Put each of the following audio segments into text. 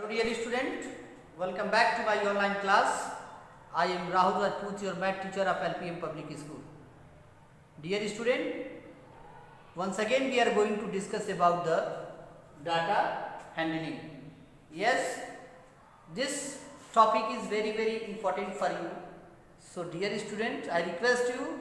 Hello dear student, welcome back to my online class. I am Rahul Rajput, your math teacher of LPM Public School. Dear student, once again we are going to discuss about the data handling. Yes, this topic is very important for you. So dear student, I request you,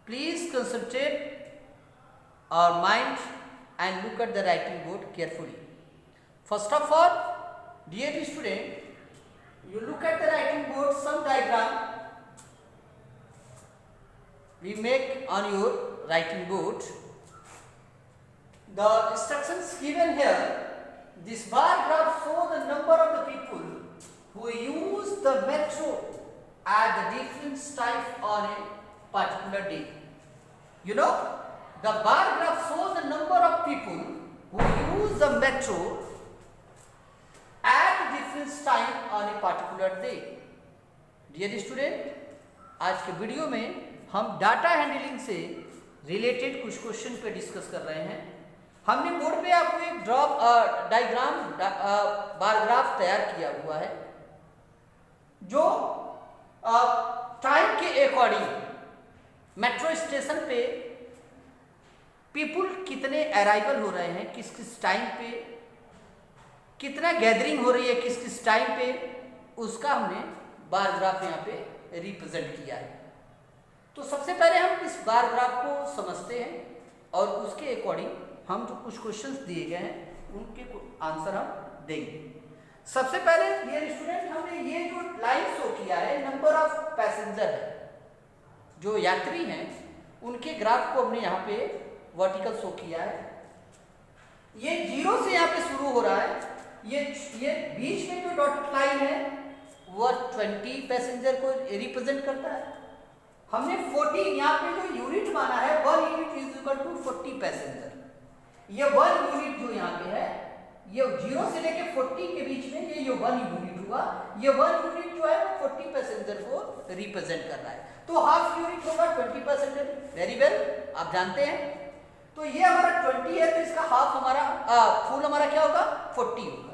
please concentrate our mind and look at the writing board carefully. First of all, dear student, you look at the writing board, some diagram we make on your writing board. The instructions given here, this bar graph shows the number of the people who use the metro at the different type on a particular day. You know, the bar graph shows the number of people who use the metro at different time on a particular day. Dear student, आज के video में हम data handling से related कुछ question पे discuss कर रहे हैं. हमने बोर्ड पे आपको एक डायग्राम बार ग्राफ तैयार किया हुआ है जो टाइम के अकॉर्डिंग मेट्रो स्टेशन पे पीपुल कितने अराइवल हो रहे हैं, किस किस टाइम पे कितना गैदरिंग हो रही है, किस किस टाइम पे, उसका हमने बार ग्राफ यहाँ पे रिप्रेजेंट किया है. तो सबसे पहले हम इस बार ग्राफ को समझते हैं और उसके अकॉर्डिंग हम जो कुछ क्वेश्चंस दिए गए हैं उनके आंसर हम देंगे. सबसे पहले डियर स्टूडेंट, हमने ये जो लाइन शो किया है नंबर ऑफ पैसेंजर है, जो यात्री हैं उनके ग्राफ को हमने यहाँ पे वर्टिकल शो किया है. ये जीरो से यहाँ पे शुरू हो रहा है. ये बीच में जो डॉटेड लाइन है वह 20 पैसेंजर को रिप्रेजेंट करता है. हमने 40 यहाँ पे जो यूनिट माना है 1 unit is equal to 40 passenger. ये 1 यूनिट जो यहाँ पे है, ये 0 से लेके 40 के बीच में ये 1 यूनिट हुआ. ये 1 यूनिट जो है वो 40 पैसेंजर को रिप्रेजेंट कर रहा है. तो हाफ यूनिट होगा 20 पैसेंजर. वेरी वेल, आप जानते हैं. तो ये हमारा 20 है, तो इसका हाफ हमारा फुल हमारा क्या होगा, 40 होगा.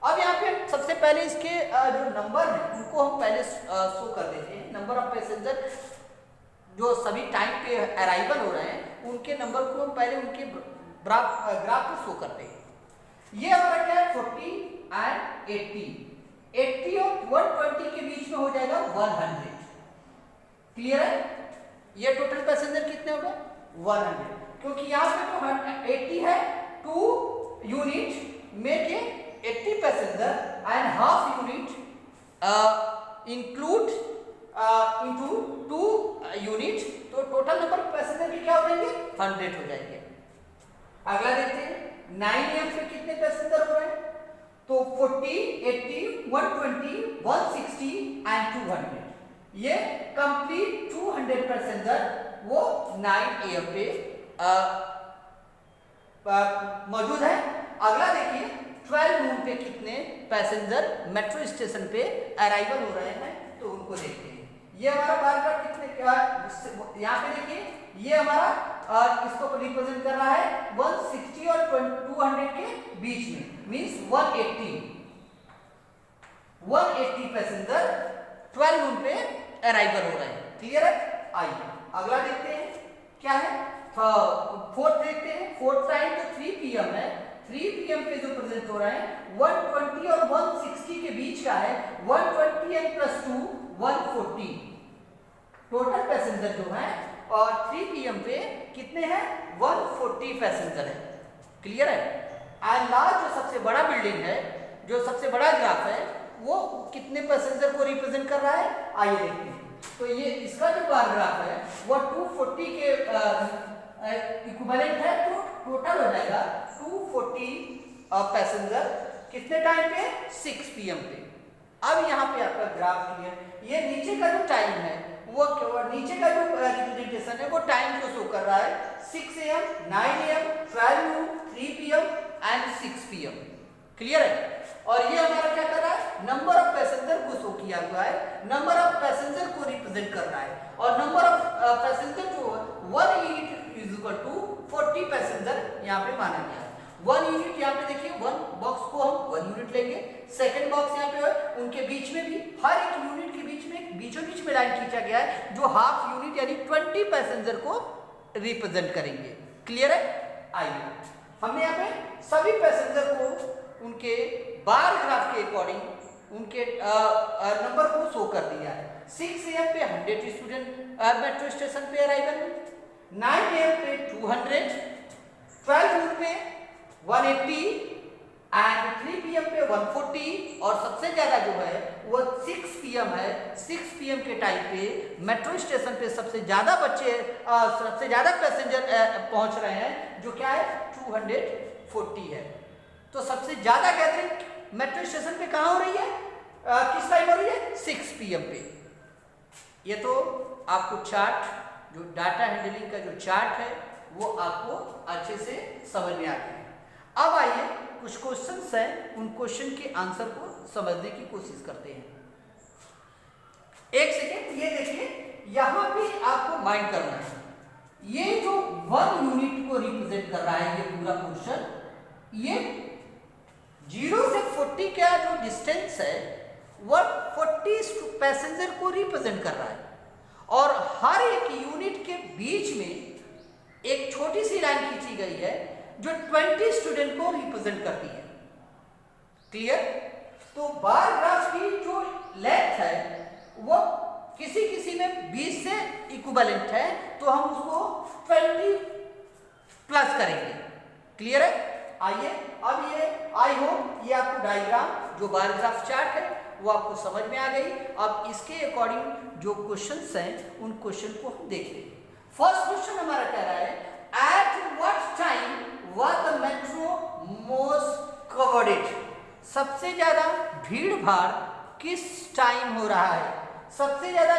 अब यहाँ पे सबसे पहले इसके जो नंबर है उनको हम पहले शो कर देते हैं. नंबर ऑफ पैसेंजर जो सभी टाइम पे अराइवल हो रहे हैं उनके नंबर को हम पहले उनके ग्राफ पे शो करते हैं. ये हमारा क्या है, 40 एंड 80. 80 और 120 के बीच में हो जाएगा 100. क्लियर है. ये टोटल पैसेंजर कितने होगा, 100. क्योंकि यहाँ पे तो 80 है, 2 unit make a 80 passenger and half unit include into 2 unit. तो टोटल नंबर पैसेंजर के क्या हो जाएंगे, 100 हो जाएंगे. अगला देखते हैं 9 AM पे कितने पैसेंजर हो रहे हैं. तो 40, 80, 120, 160 एंड 200. ये कंप्लीट 200 पैसेंजर वो 9 AM पे मौजूद है. अगला देखिए 12 नून पे कितने पैसेंजर मेट्रो स्टेशन पे अराइवल हो रहे हैं, तो उनको देखते हैं. ये हमारा बार ग्राफ कितने यहाँ पे देखिए, ये हमारा इसको रिप्रेजेंट कर रहा है 160 और 200 के बीच में, मींस 180 पैसेंजर 12 नून पे अराइवल हो रहे हैं. क्लियर है. आइए अगला देखते हैं क्या है. फोर्थ देखते हैं. फोर्थ टाइम तो 3 PM है. 3 PM पे जो प्रेजेंट हो रहा है 120 और 160 के बीच का है. 120 एंड प्लस 2 140 टोटल पैसेंजर जो है, और 3 PM पे कितने हैं, 140 पैसेंजर है. क्लियर है. एंड लास्ट जो सबसे बड़ा बिल्डिंग है, जो सबसे बड़ा ग्राफ है, वो कितने पैसेंजर को रिप्रेजेंट कर रहा है, आइए देखते हैं. तो ये इसका जो बार ग्राफ है वो 240 के इक्विवेलेंट है. तो टोटल हो जाएगा 240 पैसेंजर कितने टाइम पे, 6 PM पे. अब यहाँ पे आपका ग्राफ क्लियर. ये नीचे का जो टाइम है वो नीचे का जो रिप्रेजेंटेशन है वो टाइम को शो कर रहा है 6 AM, 9 AM, 12 noon, 3 PM and 6 PM. Clear है. और ये हमारा क्या कर रहा है, नंबर ऑफ पैसेंजर को शो किया हुआ है, नंबर ऑफ पैसेंजर को रिप्रेजेंट कर रहा है. और नंबर ऑफ पैसेंजर जो 1 unit is equal to 40 passenger यहाँ पे माना गया है. 1 यूनिट यहाँ पे देखिए, 1 बॉक्स को हम 1 यूनिट लेंगे। सेकंड बॉक्स यहाँ पे है, उनके बीच में भी हर एक यूनिट के बीच में बीचों बीच में लाइन खींचा गया है जो हाफ यूनिट यानी 20 पैसेंजर को रिप्रेजेंट करेंगे। क्लियर है? आइए, हमने यहाँ पे सभी पैसेंजर को उनके बार ग्राफ के अकॉर्डिंग उनके नंबर को शो कर दिया है। 6 AM पे 100 स्टूडेंट मेट्रो स्टेशन पे अराइवल हुए, 9 AM पे 200, 12 noon पे 180 एंड 3 PM पे 140 और सबसे ज्यादा जो है वो 6 PM है। 6 PM के टाइम पे मेट्रो स्टेशन पे सबसे ज्यादा बच्चे सबसे ज्यादा पैसेंजर पहुंच रहे हैं, जो क्या है 240 है। तो सबसे ज्यादा गैदरिंग मेट्रो स्टेशन पे कहाँ हो रही है, किस टाइम हो रही है, 6 PM पे। ये तो आपको चार्ट, जो डाटा हैंडलिंग का जो चार्ट है वो आपको अच्छे से समझ में आ गया है। अब आइए कुछ क्वेश्चंस हैं, उन क्वेश्चन के आंसर को समझने की कोशिश करते हैं। एक सेकेंड, ये देखिए यहां पे आपको माइंड करना है, ये जो 1 यूनिट को रिप्रेजेंट कर रहा है ये पूरा क्वेश्चन, ये 0 से 40 का जो डिस्टेंस है वो 40 पैसेंजर को रिप्रेजेंट कर रहा है और हर एक यूनिट के बीच में एक छोटी सी लाइन खींची गई है जो 20 स्टूडेंट को रिप्रेजेंट करती है। क्लियर? तो बार ग्राफ की जो लेंथ है वो किसी किसी में 20 से इक्विवेलेंट है, तो हम उसको 20 प्लस करेंगे। क्लियर है? आइए, अब ये आई होप ये आपको डायग्राम जो बार ग्राफ चार्ट है वो आपको समझ में आ गई। अब इसके अकॉर्डिंग जो क्वेश्चंस हैं उन क्वेश्चन को हम देखते हैं। फर्स्ट क्वेश्चन हमारा कह रहा है, at what time was the metro most covered? सबसे ज्यादा भीड़ भाड़ किस टाइम हो रहा है? सबसे ज्यादा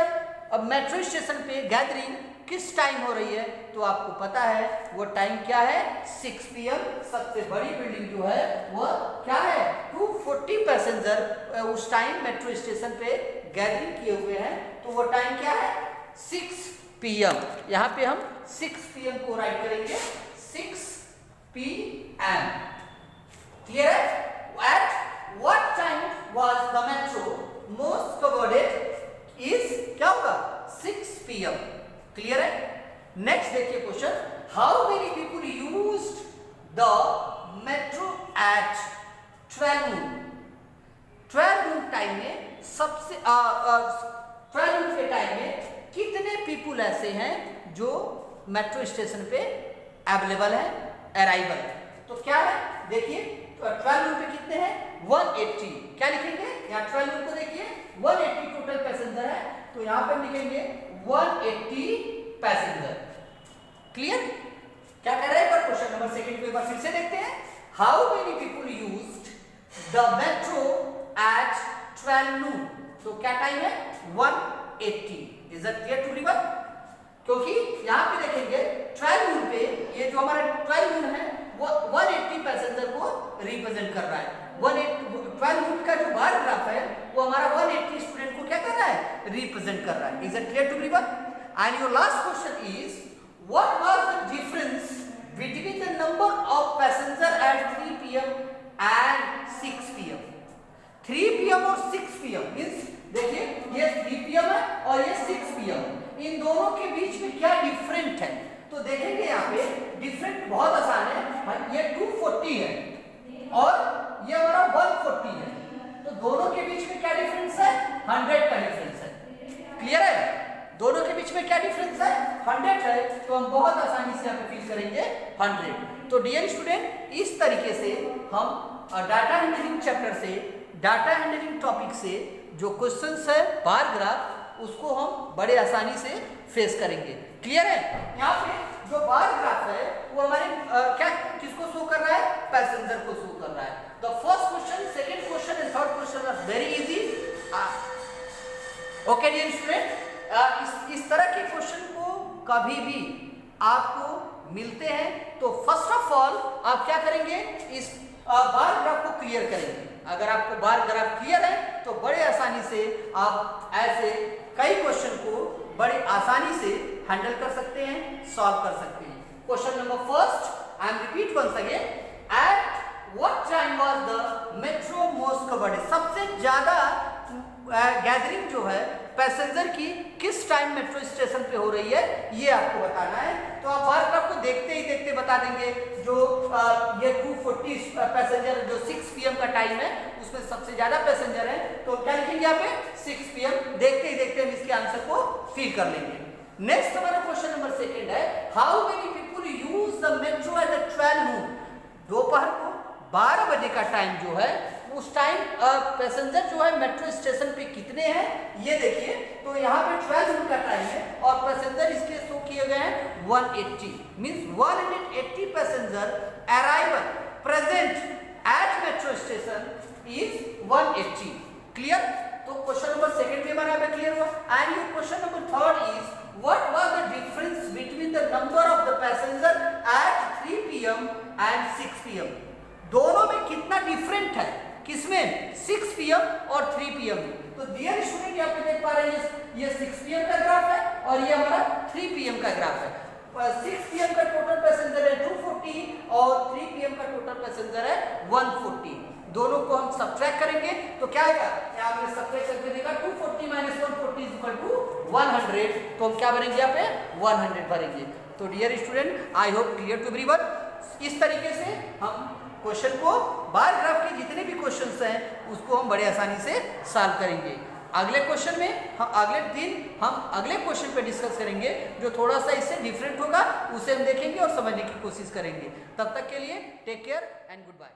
अब मेट्रो स्टेशन पे गैदरिंग किस टाइम हो रही है? तो आपको पता है वो टाइम क्या है, 6 PM। सबसे बड़ी बिल्डिंग जो है वो क्या है, 240 पैसेंजर उस टाइम मेट्रो स्टेशन पे गैदरिंग किए हुए हैं, तो वो टाइम क्या है, 6 PM। यहाँ पे हम 6 PM को राइट करेंगे, 6 PM। क्लियर है? At what time was the metro most covered is क्या होगा, 6 PM। क्लियर है? नेक्स्ट देखिए question, how many people used the metro at 12 noon? 12 noon time में सबसे 12 noon के टाइम में कितने पीपल ऐसे हैं जो मेट्रो स्टेशन पे अवेलेबल है, अराइवल? तो क्या है, देखिए 12 noon पे कितने हैं, 180। क्या लिखेंगे यहाँ 12 noon को देखिए 180 टोटल पैसेंजर है, तो यहाँ पे लिखेंगे 180 पैसेंजर। क्लियर? क्या कह रहे हैं, पर क्वेश्चन नंबर सेकंड को एक बार फिर से देखते हैं। How many people used the metro at 12 noon? तो क्या टाइम है, 180। Is that clear to everyone? क्योंकि यहाँ पे देखेंगे 12 noon पे ये जो हमारा 12 noon है वो 180 पैसेंजर को रिप्रेजेंट कर रहा है। 12 noon का जो बार ग्राफ है वो हमारा 180 स्टूडेंट को क्या कर रहा है, रिप्रेजेंट कर रहा है। Is that clear to everyone? And your last question is, what was the difference between the number of passenger at 3 PM and 6 PM? 3 PM और 6 PM मींस देखिए ये 3 PM है और ये 6 PM, इन दोनों के बीच में क्या डिफरेंट है? तो देखेंगे यहाँ पे डिफरेंट बहुत आसान है, ये 240 है और ये हमारा 140 है, तो दोनों के बीच में क्या डिफरेंस है, 100 का डिफरेंस है। क्लियर है? दोनों के बीच में क्या डिफरेंस है, 100 है, तो हम बहुत आसानी से यहाँ पे फिल करेंगे 100। तो डियर स्टूडेंट, इस तरीके से हम डाटा हैंडलिंग चैप्टर से, डाटा हैंडलिंग टॉपिक से जो क्वेश्चंस है बार ग्राफ, उसको हम बड़े आसानी से फेस करेंगे। क्लियर है? यहाँ पे जो बार ग्राफ है वो हमारे क्या किसको शो कर रहा है, पैसेंजर को शो कर रहा है। The first question, second question and third question are very easy. Okay dear student, इस तरह के क्वेश्चन को कभी भी आपको मिलते हैं तो फर्स्ट ऑफ ऑल आप क्या करेंगे, इस बार ग्राफ को क्लियर करेंगे। अगर आपको बार ग्राफ क्लियर है तो बड़े आसानी से आप ऐसे कई क्वेश्चन को बड़े आसानी से हैंडल कर सकते हैं, सॉल्व कर सकते हैं। Question number first, I am repeat once again, at what time was the metro most covered, सबसे ज्यादा गैदरिंग जो है पैसेंजर की किस टाइम मेट्रो स्टेशन पे हो रही है ये आपको बताना है। तो आप बार ग्राफ को देखते ही देखते बता देंगे। जो ये 240 पैसेंजर जो 6 PM का टाइम है उसमें सबसे ज्यादा पैसेंजर है, तो क्या लिखेंगे यहाँ पे 6 PM। देखते ही देखते हम इसके आंसर को फिल कर लेंगे। नेक्स्ट हमारा क्वेश्चन नंबर 2 है, how many people use the metro at the 12 नून, दोपहर को 12 बजे का टाइम जो है उस टाइम पैसेंजर जो है मेट्रो स्टेशन पे कितने हैं ये देखिए। तो यहाँ पे 12 नून का टाइम है और पैसेंजर इसके शो किए गए हैं 180, means 180 passenger arrival present at metro station is 180। Clear? तो क्वेश्चन नंबर 2 भी हमारा यहाँ क्लियर हुआ। And your question number 3 is what was the difference between the number of the passenger at 3 PM and 6 PM, दोनों में कितना different है, किसमें 6 PM और 3 PM में। तो डियर स्टूडेंट यहाँ पे देख पा रहे हैं ये 6 PM का ग्राफ है और ये हमारा 3 PM का ग्राफ है। 6 PM का टोटल पैसेंजर है 240 और 3 PM का टोटल पैसेंजर है 140। दोनों को हम सब्ट्रैक्ट करेंगे तो क्या आएगा, यहाँ पे सब्ट्रैक्ट करके देगा 240 - 140 = 100। तो हम क्या भरेंगे यहाँ पे 100 भरेंगे। तो dear student I hope clear to everyone. इस तरीके से हम क्वेश्चन को बार ग्राफ के जितने भी क्वेश्चंस हैं उसको हम बड़े आसानी से सॉल्व करेंगे। अगले क्वेश्चन में हम अगले दिन हम अगले क्वेश्चन पे डिस्कस करेंगे जो थोड़ा सा इससे डिफरेंट होगा, उसे हम देखेंगे और समझने की कोशिश करेंगे। तब तक के लिए take care and good bye.